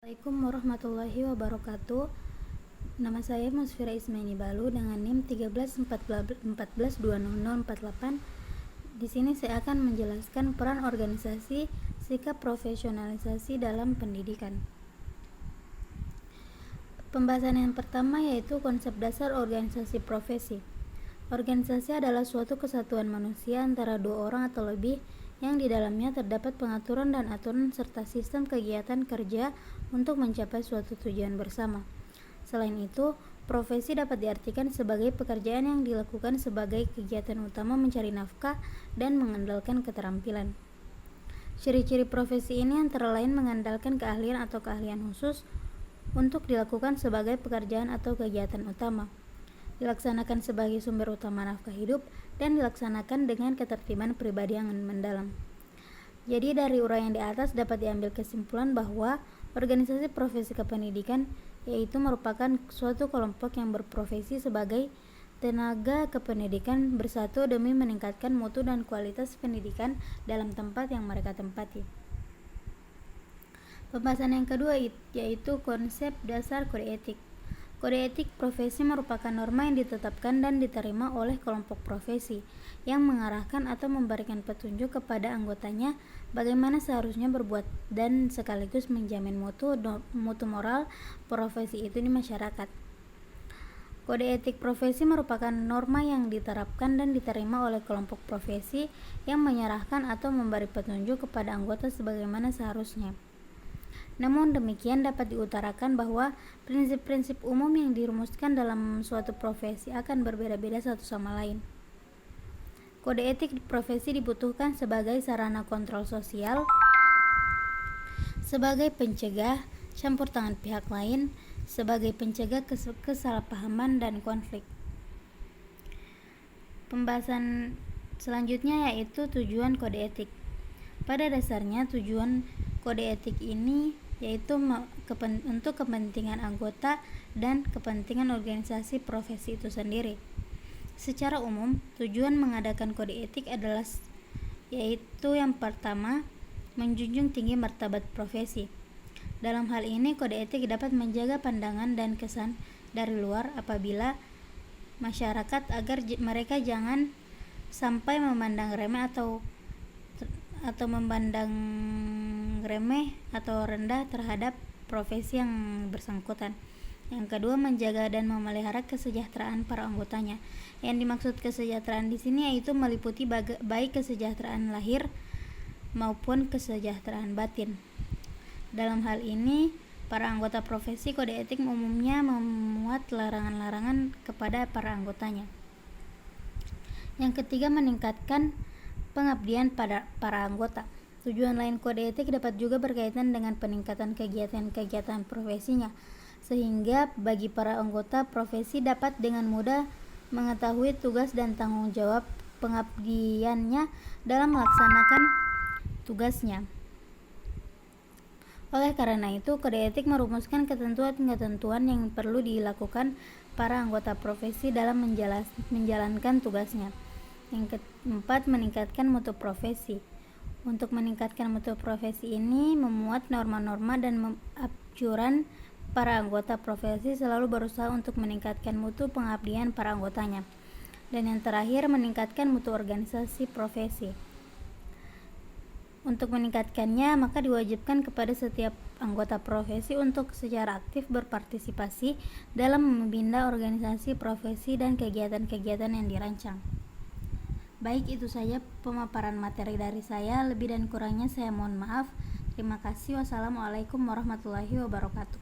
Assalamualaikum warahmatullahi wabarakatuh. Nama saya Musfira Ismaini Balu dengan NIM 131414200048. Di sini saya akan menjelaskan peran organisasi, sikap profesionalisasi dalam pendidikan. Pembahasan yang pertama yaitu konsep dasar organisasi profesi. Organisasi adalah suatu kesatuan manusia antara dua orang atau lebih yang di dalamnya terdapat pengaturan dan aturan serta sistem kegiatan kerja untuk mencapai suatu tujuan bersama. Selain itu, profesi dapat diartikan sebagai pekerjaan yang dilakukan sebagai kegiatan utama mencari nafkah dan mengandalkan keterampilan. Ciri-ciri profesi ini antara lain mengandalkan keahlian atau keahlian khusus untuk dilakukan sebagai pekerjaan atau kegiatan utama, dilaksanakan sebagai sumber utama nafkah hidup, dan dilaksanakan dengan ketertiban pribadi yang mendalam. Jadi dari uraian di atas dapat diambil kesimpulan bahwa organisasi profesi kependidikan yaitu merupakan suatu kelompok yang berprofesi sebagai tenaga kependidikan bersatu demi meningkatkan mutu dan kualitas pendidikan dalam tempat yang mereka tempati. Pembahasan yang kedua yaitu konsep dasar kode etik. Kode etik profesi merupakan norma yang ditetapkan dan diterima oleh kelompok profesi yang mengarahkan atau memberikan petunjuk kepada anggotanya bagaimana seharusnya berbuat dan sekaligus menjamin mutu moral profesi itu di masyarakat. Kode etik profesi merupakan norma yang diterapkan dan diterima oleh kelompok profesi yang menyerahkan atau memberi petunjuk kepada anggota sebagaimana seharusnya. Namun demikian dapat diutarakan bahwa prinsip-prinsip umum yang dirumuskan dalam suatu profesi akan berbeda-beda satu sama lain. Kode etik di profesi dibutuhkan sebagai sarana kontrol sosial, sebagai pencegah campur tangan pihak lain, sebagai pencegah kesalahpahaman dan konflik. Pembahasan selanjutnya yaitu tujuan kode etik. Pada dasarnya tujuan kode etik ini yaitu untuk kepentingan anggota dan kepentingan organisasi profesi itu sendiri. Secara umum, tujuan mengadakan kode etik adalah yaitu yang pertama, menjunjung tinggi martabat profesi. Dalam hal ini, kode etik dapat menjaga pandangan dan kesan dari luar apabila masyarakat agar mereka jangan sampai memandang remeh atau rendah terhadap profesi yang bersangkutan. Yang kedua, menjaga dan memelihara kesejahteraan para anggotanya. Yang dimaksud kesejahteraan di sini yaitu meliputi baik kesejahteraan lahir maupun kesejahteraan batin. Dalam hal ini, para anggota profesi kode etik umumnya memuat larangan-larangan kepada para anggotanya. Yang ketiga, meningkatkan pengabdian pada para anggota. Tujuan lain kode etik dapat juga berkaitan dengan peningkatan kegiatan-kegiatan profesinya, sehingga bagi para anggota profesi dapat dengan mudah mengetahui tugas dan tanggung jawab pengabdiannya dalam melaksanakan tugasnya. Oleh karena itu, kode etik merumuskan ketentuan-ketentuan yang perlu dilakukan para anggota profesi dalam menjalankan tugasnya. Yang keempat, meningkatkan mutu profesi. Untuk meningkatkan mutu profesi ini memuat norma-norma dan anjuran para anggota profesi selalu berusaha untuk meningkatkan mutu pengabdian para anggotanya. Dan yang terakhir, meningkatkan mutu organisasi profesi. Untuk meningkatkannya, maka diwajibkan kepada setiap anggota profesi untuk secara aktif berpartisipasi dalam membina organisasi profesi dan kegiatan-kegiatan yang dirancang. Baik, itu saja pemaparan materi dari saya. Lebih dan kurangnya saya mohon maaf. Terima kasih. Wassalamualaikum warahmatullahi wabarakatuh.